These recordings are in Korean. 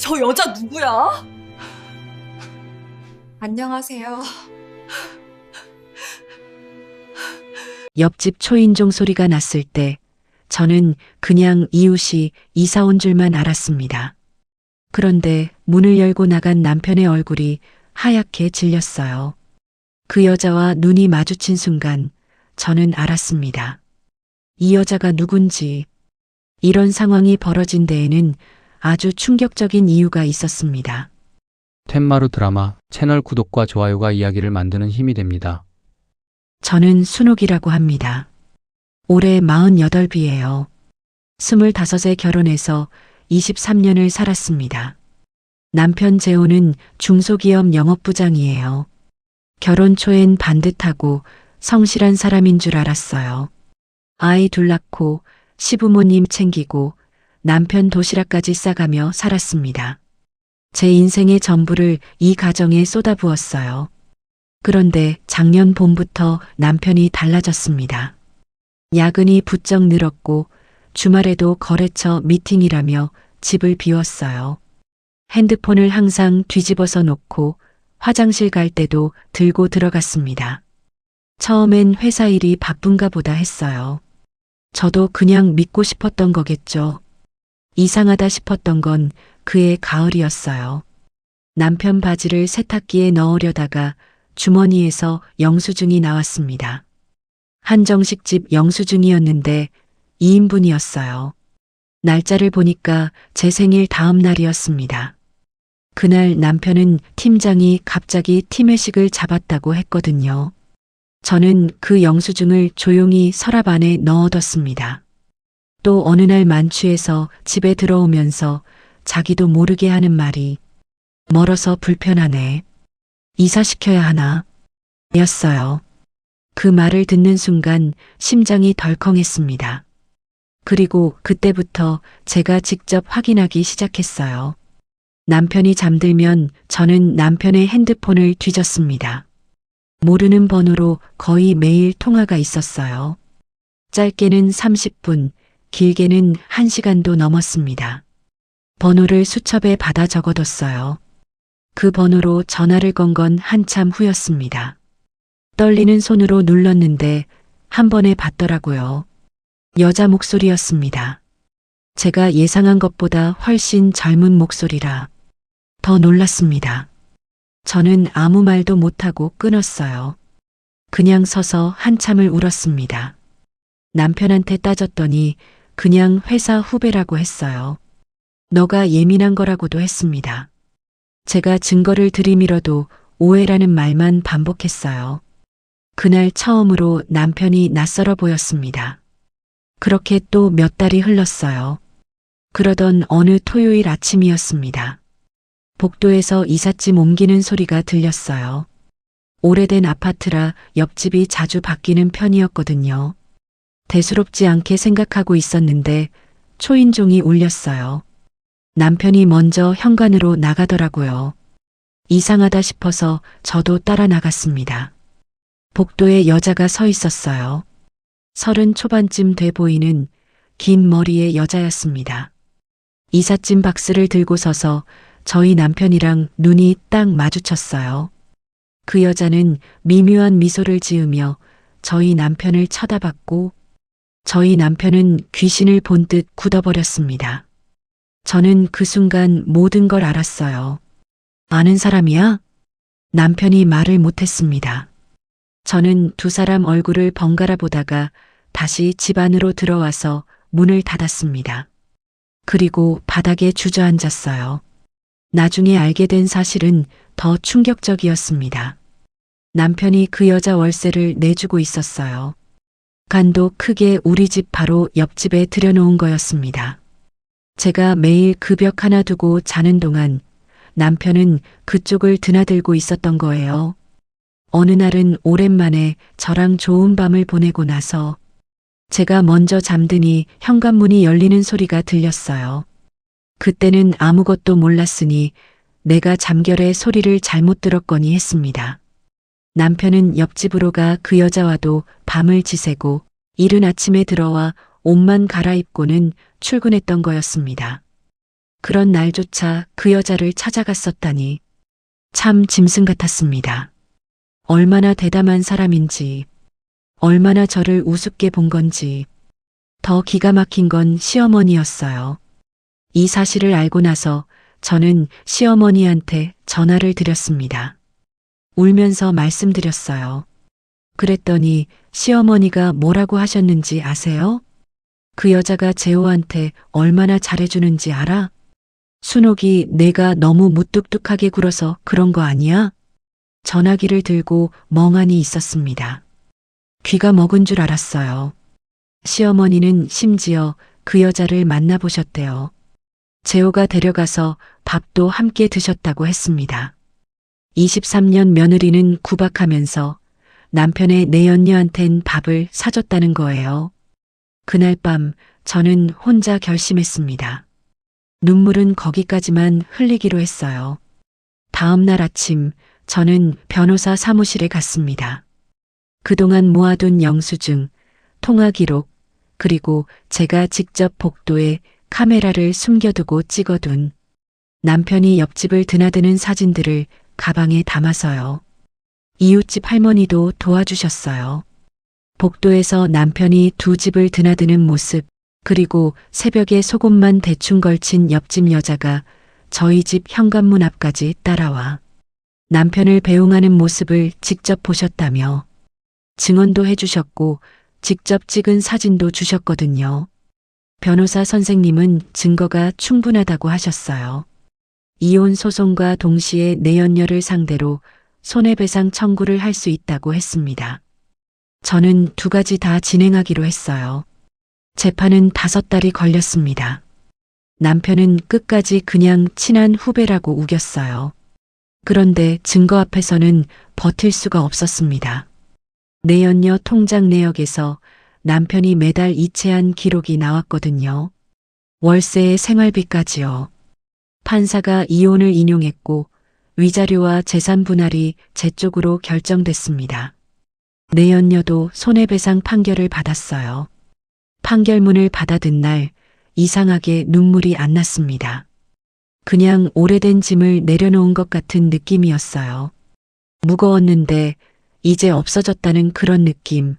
저 여자 누구야? 안녕하세요. 옆집 초인종 소리가 났을 때 저는 그냥 이웃이 이사 온 줄만 알았습니다. 그런데 문을 열고 나간 남편의 얼굴이 하얗게 질렸어요. 그 여자와 눈이 마주친 순간 저는 알았습니다. 이 여자가 누군지, 이런 상황이 벌어진 데에는 아주 충격적인 이유가 있었습니다. 텐마루 드라마 채널 구독과 좋아요가 이야기를 만드는 힘이 됩니다. 저는 순옥이라고 합니다. 올해 48이에요. 25에 결혼해서 23년을 살았습니다. 남편 재호는 중소기업 영업부장이에요. 결혼 초엔 반듯하고 성실한 사람인 줄 알았어요. 아이 둘 낳고 시부모님 챙기고 남편 도시락까지 싸가며 살았습니다. 제 인생의 전부를 이 가정에 쏟아부었어요. 그런데 작년 봄부터 남편이 달라졌습니다. 야근이 부쩍 늘었고 주말에도 거래처 미팅이라며 집을 비웠어요. 핸드폰을 항상 뒤집어서 놓고 화장실 갈 때도 들고 들어갔습니다. 처음엔 회사 일이 바쁜가 보다 했어요. 저도 그냥 믿고 싶었던 거겠죠. 이상하다 싶었던 건 그해 가을이었어요. 남편 바지를 세탁기에 넣으려다가 주머니에서 영수증이 나왔습니다. 한정식집 영수증이었는데 2인분이었어요. 날짜를 보니까 제 생일 다음 날이었습니다. 그날 남편은 팀장이 갑자기 팀회식을 잡았다고 했거든요. 저는 그 영수증을 조용히 서랍 안에 넣어뒀습니다. 또 어느 날 만취해서 집에 들어오면서 자기도 모르게 하는 말이 멀어서 불편하네. 이사시켜야 하나? 였어요. 그 말을 듣는 순간 심장이 덜컹했습니다. 그리고 그때부터 제가 직접 확인하기 시작했어요. 남편이 잠들면 저는 남편의 핸드폰을 뒤졌습니다. 모르는 번호로 거의 매일 통화가 있었어요. 짧게는 30분, 길게는 1시간도 넘었습니다. 번호를 수첩에 받아 적어뒀어요. 그 번호로 전화를 건 건 한참 후였습니다. 떨리는 손으로 눌렀는데 한 번에 받더라고요. 여자 목소리였습니다. 제가 예상한 것보다 훨씬 젊은 목소리라 더 놀랐습니다. 저는 아무 말도 못하고 끊었어요. 그냥 서서 한참을 울었습니다. 남편한테 따졌더니 그냥 회사 후배라고 했어요. 너가 예민한 거라고도 했습니다. 제가 증거를 들이밀어도 오해라는 말만 반복했어요. 그날 처음으로 남편이 낯설어 보였습니다. 그렇게 또 몇 달이 흘렀어요. 그러던 어느 토요일 아침이었습니다. 복도에서 이삿짐 옮기는 소리가 들렸어요. 오래된 아파트라 옆집이 자주 바뀌는 편이었거든요. 대수롭지 않게 생각하고 있었는데 초인종이 울렸어요. 남편이 먼저 현관으로 나가더라고요. 이상하다 싶어서 저도 따라 나갔습니다. 복도에 여자가 서 있었어요. 30 초반쯤 돼 보이는 긴 머리의 여자였습니다. 이삿짐 박스를 들고 서서 저희 남편이랑 눈이 딱 마주쳤어요. 그 여자는 미묘한 미소를 지으며 저희 남편을 쳐다봤고 저희 남편은 귀신을 본 듯 굳어버렸습니다. 저는 그 순간 모든 걸 알았어요. 아는 사람이야? 남편이 말을 못했습니다. 저는 두 사람 얼굴을 번갈아 보다가 다시 집 안으로 들어와서 문을 닫았습니다. 그리고 바닥에 주저앉았어요. 나중에 알게 된 사실은 더 충격적이었습니다. 남편이 그 여자 월세를 내주고 있었어요. 간도 크게 우리 집 바로 옆집에 들여놓은 거였습니다. 제가 매일 그 벽 하나 두고 자는 동안 남편은 그쪽을 드나들고 있었던 거예요. 어느 날은 오랜만에 저랑 좋은 밤을 보내고 나서 제가 먼저 잠드니 현관문이 열리는 소리가 들렸어요. 그때는 아무것도 몰랐으니 내가 잠결에 소리를 잘못 들었거니 했습니다. 남편은 옆집으로 가 그 여자와도 밤을 지새고 이른 아침에 들어와 옷만 갈아입고는 출근했던 거였습니다. 그런 날조차 그 여자를 찾아갔었다니 참 짐승 같았습니다. 얼마나 대담한 사람인지, 얼마나 저를 우습게 본 건지, 더 기가 막힌 건 시어머니였어요. 이 사실을 알고 나서 저는 시어머니한테 전화를 드렸습니다. 울면서 말씀드렸어요. 그랬더니 시어머니가 뭐라고 하셨는지 아세요? 그 여자가 재호한테 얼마나 잘해주는지 알아? 순옥이 내가 너무 무뚝뚝하게 굴어서 그런 거 아니야? 전화기를 들고 멍하니 있었습니다. 귀가 먹은 줄 알았어요. 시어머니는 심지어 그 여자를 만나보셨대요. 재호가 데려가서 밥도 함께 드셨다고 했습니다. 23년 며느리는 구박하면서 남편의 내연녀한텐 밥을 사줬다는 거예요. 그날 밤 저는 혼자 결심했습니다. 눈물은 거기까지만 흘리기로 했어요. 다음 날 아침 저는 변호사 사무실에 갔습니다. 그동안 모아둔 영수증, 통화 기록, 그리고 제가 직접 복도에 카메라를 숨겨두고 찍어둔 남편이 옆집을 드나드는 사진들을 가방에 담아서요. 이웃집 할머니도 도와주셨어요. 복도에서 남편이 두 집을 드나드는 모습, 그리고 새벽에 속옷만 대충 걸친 옆집 여자가 저희 집 현관문 앞까지 따라와 남편을 배웅하는 모습을 직접 보셨다며 증언도 해주셨고 직접 찍은 사진도 주셨거든요. 변호사 선생님은 증거가 충분하다고 하셨어요. 이혼 소송과 동시에 내연녀를 상대로 손해배상 청구를 할 수 있다고 했습니다. 저는 두 가지 다 진행하기로 했어요. 재판은 5달이 걸렸습니다. 남편은 끝까지 그냥 친한 후배라고 우겼어요. 그런데 증거 앞에서는 버틸 수가 없었습니다. 내연녀 통장 내역에서 남편이 매달 이체한 기록이 나왔거든요. 월세에 생활비까지요. 판사가 이혼을 인용했고 위자료와 재산 분할이 제 쪽으로 결정됐습니다. 내연녀도 손해배상 판결을 받았어요. 판결문을 받아든 날 이상하게 눈물이 안 났습니다. 그냥 오래된 짐을 내려놓은 것 같은 느낌이었어요. 무거웠는데 이제 없어졌다는 그런 느낌.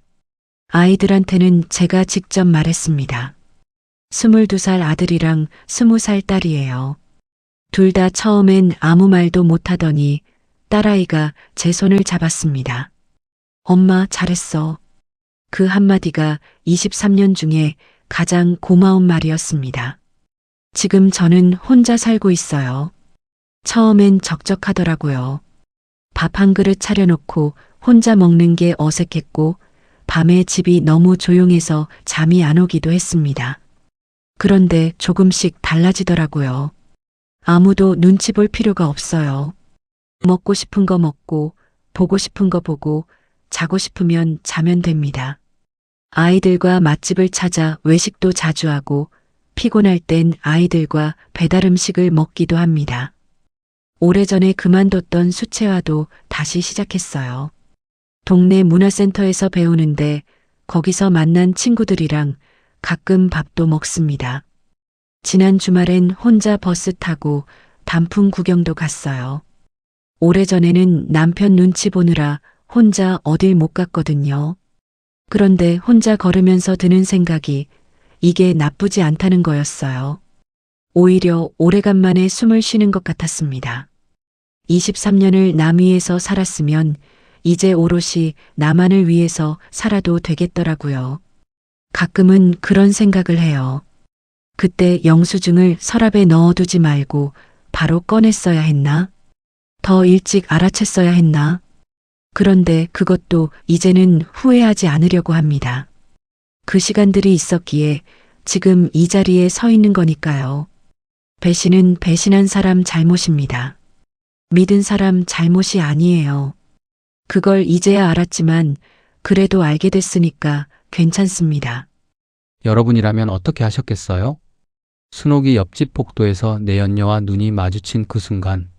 아이들한테는 제가 직접 말했습니다. 22살 아들이랑 20살 딸이에요. 둘 다 처음엔 아무 말도 못하더니 딸아이가 제 손을 잡았습니다. 엄마 잘했어. 그 한마디가 23년 중에 가장 고마운 말이었습니다. 지금 저는 혼자 살고 있어요. 처음엔 적적하더라고요. 밥 한 그릇 차려놓고 혼자 먹는 게 어색했고 밤에 집이 너무 조용해서 잠이 안 오기도 했습니다. 그런데 조금씩 달라지더라고요. 아무도 눈치 볼 필요가 없어요. 먹고 싶은 거 먹고 보고 싶은 거 보고 자고 싶으면 자면 됩니다. 아이들과 맛집을 찾아 외식도 자주 하고 피곤할 땐 아이들과 배달 음식을 먹기도 합니다. 오래전에 그만뒀던 수채화도 다시 시작했어요. 동네 문화센터에서 배우는데 거기서 만난 친구들이랑 가끔 밥도 먹습니다. 지난 주말엔 혼자 버스 타고 단풍 구경도 갔어요. 오래전에는 남편 눈치 보느라 혼자 어딜 못 갔거든요. 그런데 혼자 걸으면서 드는 생각이 이게 나쁘지 않다는 거였어요. 오히려 오래간만에 숨을 쉬는 것 같았습니다. 23년을 남 위에서 살았으면 이제 오롯이 나만을 위해서 살아도 되겠더라고요. 가끔은 그런 생각을 해요. 그때 영수증을 서랍에 넣어두지 말고 바로 꺼냈어야 했나? 더 일찍 알아챘어야 했나? 그런데 그것도 이제는 후회하지 않으려고 합니다. 그 시간들이 있었기에 지금 이 자리에 서 있는 거니까요. 배신은 배신한 사람 잘못입니다. 믿은 사람 잘못이 아니에요. 그걸 이제야 알았지만 그래도 알게 됐으니까 괜찮습니다. 여러분이라면 어떻게 하셨겠어요? 순옥이 옆집 복도에서 내연녀와 눈이 마주친 그 순간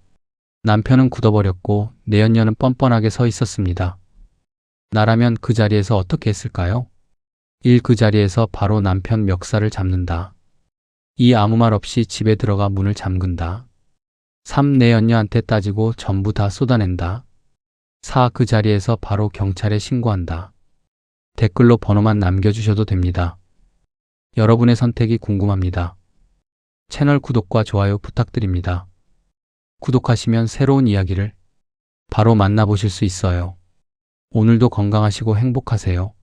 남편은 굳어버렸고 내연녀는 뻔뻔하게 서 있었습니다. 나라면 그 자리에서 어떻게 했을까요? 1. 그 자리에서 바로 남편 멱살을 잡는다. 2. 아무 말 없이 집에 들어가 문을 잠근다. 3. 내 연녀한테 따지고 전부 다 쏟아낸다. 4. 그 자리에서 바로 경찰에 신고한다. 댓글로 번호만 남겨주셔도 됩니다. 여러분의 선택이 궁금합니다. 채널 구독과 좋아요 부탁드립니다. 구독하시면 새로운 이야기를 바로 만나보실 수 있어요. 오늘도 건강하시고 행복하세요.